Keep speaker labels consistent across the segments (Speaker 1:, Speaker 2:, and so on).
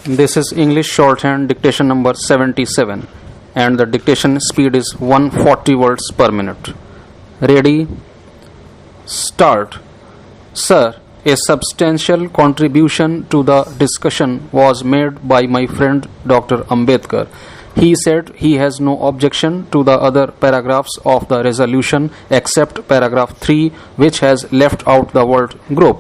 Speaker 1: This is English shorthand dictation number 77 and the dictation speed is 140 words per minute. Ready? Start. Sir, a substantial contribution to the discussion was made by my friend Dr. Ambedkar. He said he has no objection to the other paragraphs of the resolution except paragraph 3, which has left out the word group.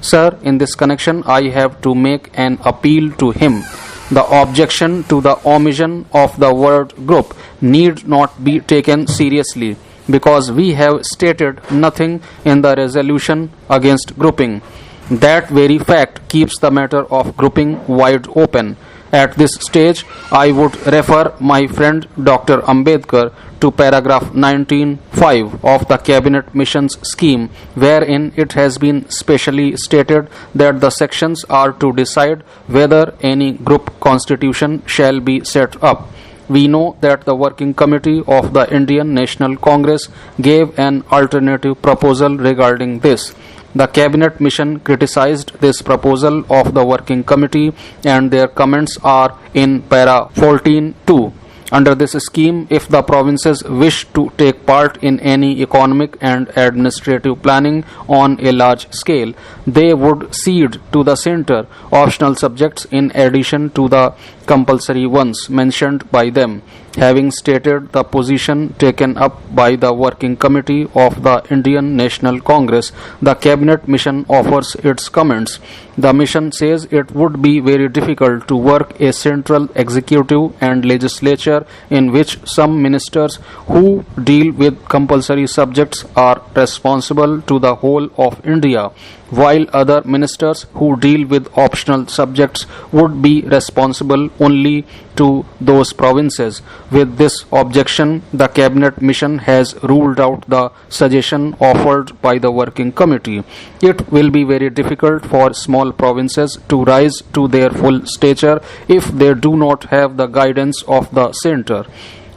Speaker 1: Sir, in this connection, I have to make an appeal to him. The objection to the omission of the word group need not be taken seriously because we have stated nothing in the resolution against grouping. That very fact keeps the matter of grouping wide open. At this stage, I would refer my friend Dr. Ambedkar to paragraph 19.5 of the Cabinet Missions scheme, wherein it has been specially stated that the sections are to decide whether any group constitution shall be set up. We know that the Working Committee of the Indian National Congress gave an alternative proposal regarding this. The Cabinet Mission criticized this proposal of the Working Committee and their comments are in para 14.2. Under this scheme, if the provinces wish to take part in any economic and administrative planning on a large scale, they would cede to the centre optional subjects in addition to the compulsory ones mentioned by them. Having stated the position taken up by the Working Committee of the Indian National Congress, the Cabinet Mission offers its comments. The mission says it would be very difficult to work a central executive and legislature in which some ministers who deal with compulsory subjects are responsible to the whole of India, while other ministers who deal with optional subjects would be responsible only to those provinces. With this objection, the Cabinet Mission has ruled out the suggestion offered by the Working Committee. It will be very difficult for small provinces to rise to their full stature if they do not have the guidance of the centre.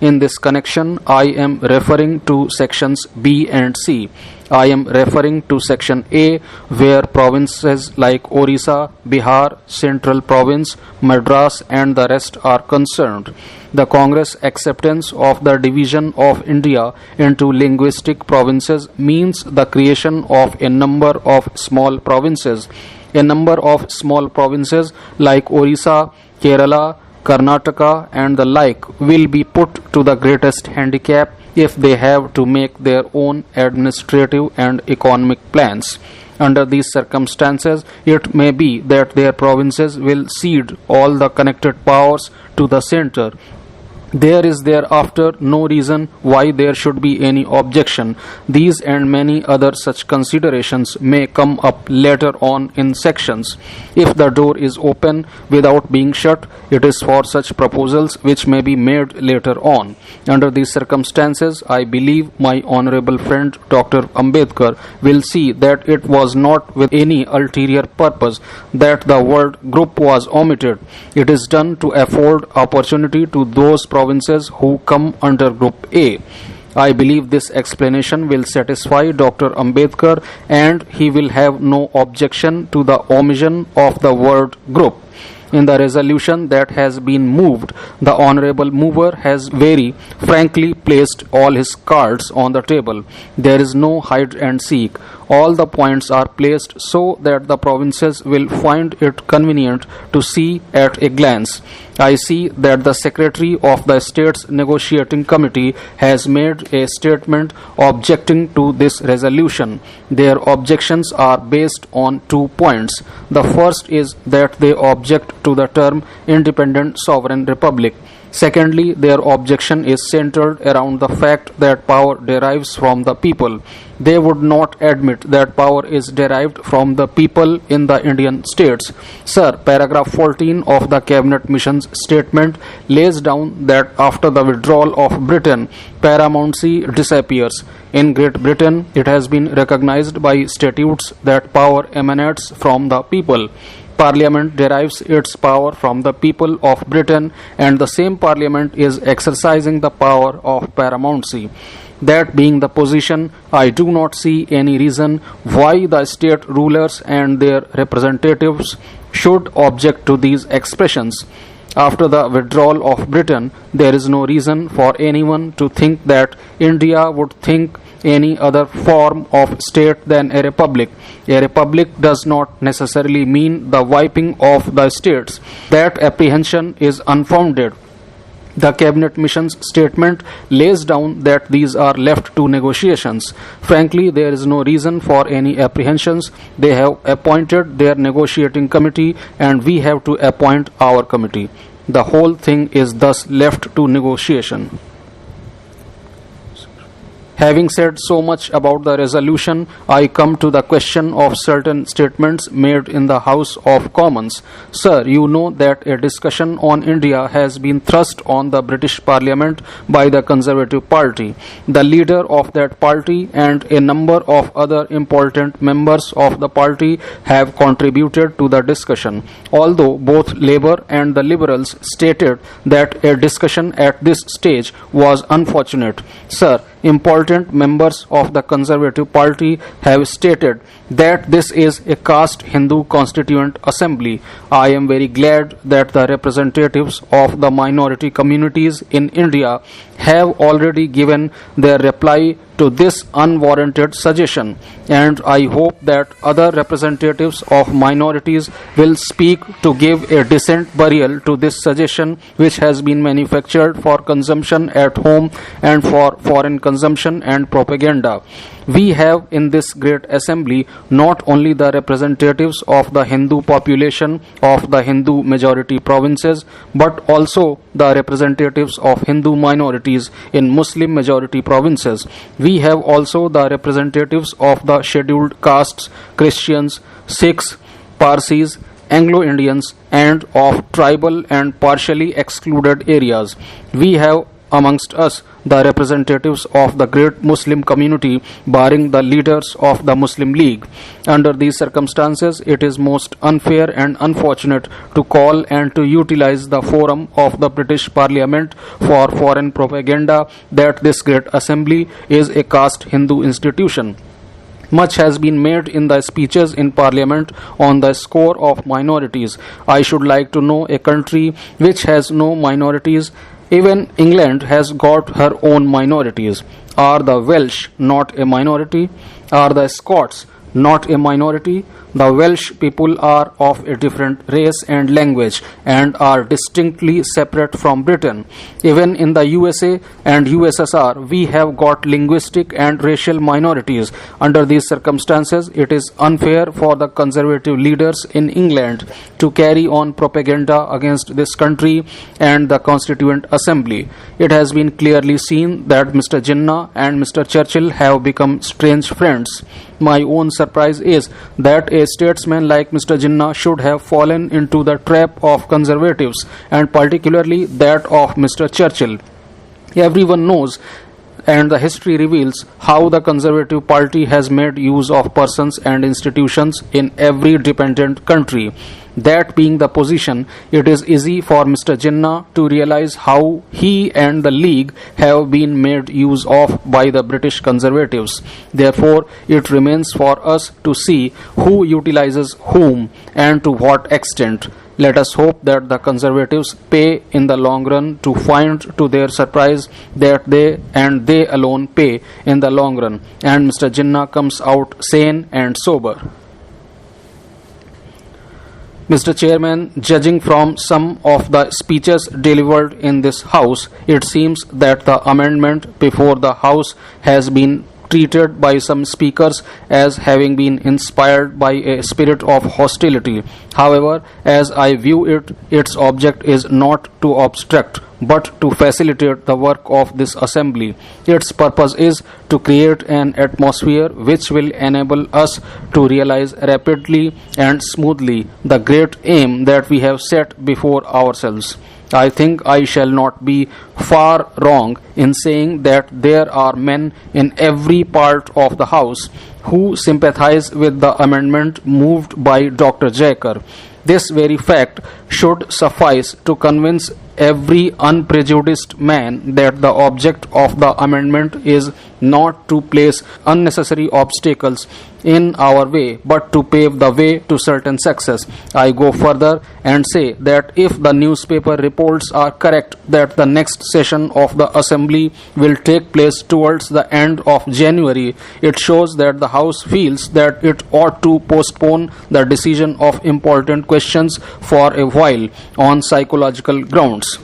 Speaker 1: In this connection, I am referring to sections B and C. I am referring to section A, where provinces like Orissa, Bihar, Central Province, Madras and the rest are concerned. The Congress acceptance of the division of India into linguistic provinces means the creation of a number of small provinces. A number of small provinces like Orissa, Kerala, Karnataka and the like will be put to the greatest handicap if they have to make their own administrative and economic plans. Under these circumstances, it may be that their provinces will cede all the connected powers to the centre. There is thereafter no reason why there should be any objection. These and many other such considerations may come up later on in sections. If the door is open without being shut, it is for such proposals which may be made later on. Under these circumstances, I believe my honorable friend Dr. Ambedkar will see that it was not with any ulterior purpose that the word group was omitted. It is done to afford opportunity to those provinces who come under Group A. I believe this explanation will satisfy Dr. Ambedkar and he will have no objection to the omission of the word group. In the resolution that has been moved, the honorable mover has very frankly placed all his cards on the table. There is no hide and seek. All the points are placed so that the provinces will find it convenient to see at a glance. I see that the Secretary of the State's Negotiating Committee has made a statement objecting to this resolution. Their objections are based on 2 points. The first is that they object to the term independent sovereign republic. Secondly, their objection is centered around the fact that power derives from the people. They would not admit that power is derived from the people in the Indian states. Sir, paragraph 14 of the Cabinet Mission's statement lays down that after the withdrawal of Britain, paramountcy disappears. In Great Britain, it has been recognized by statutes that power emanates from the people. Parliament derives its power from the people of Britain and the same Parliament is exercising the power of paramountcy. That being the position, I do not see any reason why the state rulers and their representatives should object to these expressions. After the withdrawal of Britain, there is no reason for anyone to think that India would think any other form of state than a republic. A republic does not necessarily mean the wiping of the states. That apprehension is unfounded. The Cabinet Mission's statement lays down that these are left to negotiations. Frankly, there is no reason for any apprehensions. They have appointed their negotiating committee and we have to appoint our committee. The whole thing is thus left to negotiation. Having said so much about the resolution, I come to the question of certain statements made in the House of Commons. Sir, you know that a discussion on India has been thrust on the British Parliament by the Conservative Party. The leader of that party and a number of other important members of the party have contributed to the discussion, although both Labour and the Liberals stated that a discussion at this stage was unfortunate. Sir, important members of the Conservative Party have stated that this is a caste Hindu constituent assembly. I am very glad that the representatives of the minority communities in India have already given their reply to this unwarranted suggestion, and I hope that other representatives of minorities will speak to give a decent burial to this suggestion, which has been manufactured for consumption at home and for foreign consumption and propaganda. We have in this great assembly not only the representatives of the Hindu population of the Hindu majority provinces, but also the representatives of Hindu minorities in Muslim majority provinces. We have also the representatives of the scheduled castes, Christians, Sikhs, Parsis, Anglo-Indians, and of tribal and partially excluded areas. We have amongst us the representatives of the great Muslim community, barring the leaders of the Muslim League. Under these circumstances, it is most unfair and unfortunate to call and to utilize the forum of the British Parliament for foreign propaganda that this great assembly is a caste Hindu institution. Much has been made in the speeches in Parliament on the score of minorities. I should like to know a country which has no minorities. Even England has got her own minorities. Are the Welsh not a minority? Are the Scots not a minority? The Welsh people are of a different race and language and are distinctly separate from Britain. Even in the USA and USSR, we have got linguistic and racial minorities. Under these circumstances, it is unfair for the conservative leaders in England to carry on propaganda against this country and the Constituent Assembly. It has been clearly seen that Mr. Jinnah and Mr. Churchill have become strange friends. My own surprise is that a statesman like Mr. Jinnah should have fallen into the trap of conservatives, and particularly that of Mr. Churchill. Everyone knows, and the history reveals, how the Conservative Party has made use of persons and institutions in every dependent country. That being the position, it is easy for Mr. Jinnah to realize how he and the League have been made use of by the British Conservatives. Therefore, it remains for us to see who utilizes whom and to what extent. Let us hope that the Conservatives pay in the long run, to find to their surprise that they alone pay in the long run, and Mr. Jinnah comes out sane and sober. Mr. Chairman, judging from some of the speeches delivered in this House, it seems that the amendment before the House has been treated by some speakers as having been inspired by a spirit of hostility. However, as I view it, its object is not to obstruct but to facilitate the work of this assembly. Its purpose is to create an atmosphere which will enable us to realize rapidly and smoothly the great aim that we have set before ourselves. I think I shall not be far wrong in saying that there are men in every part of the House who sympathize with the amendment moved by Dr. Jacker. This very fact should suffice to convince every unprejudiced man that the object of the amendment is not to place unnecessary obstacles in our way, but to pave the way to certain success. I go further and say that if the newspaper reports are correct that the next session of the Assembly will take place towards the end of January, it shows that the House feels that it ought to postpone the decision of important questions for a while on psychological grounds.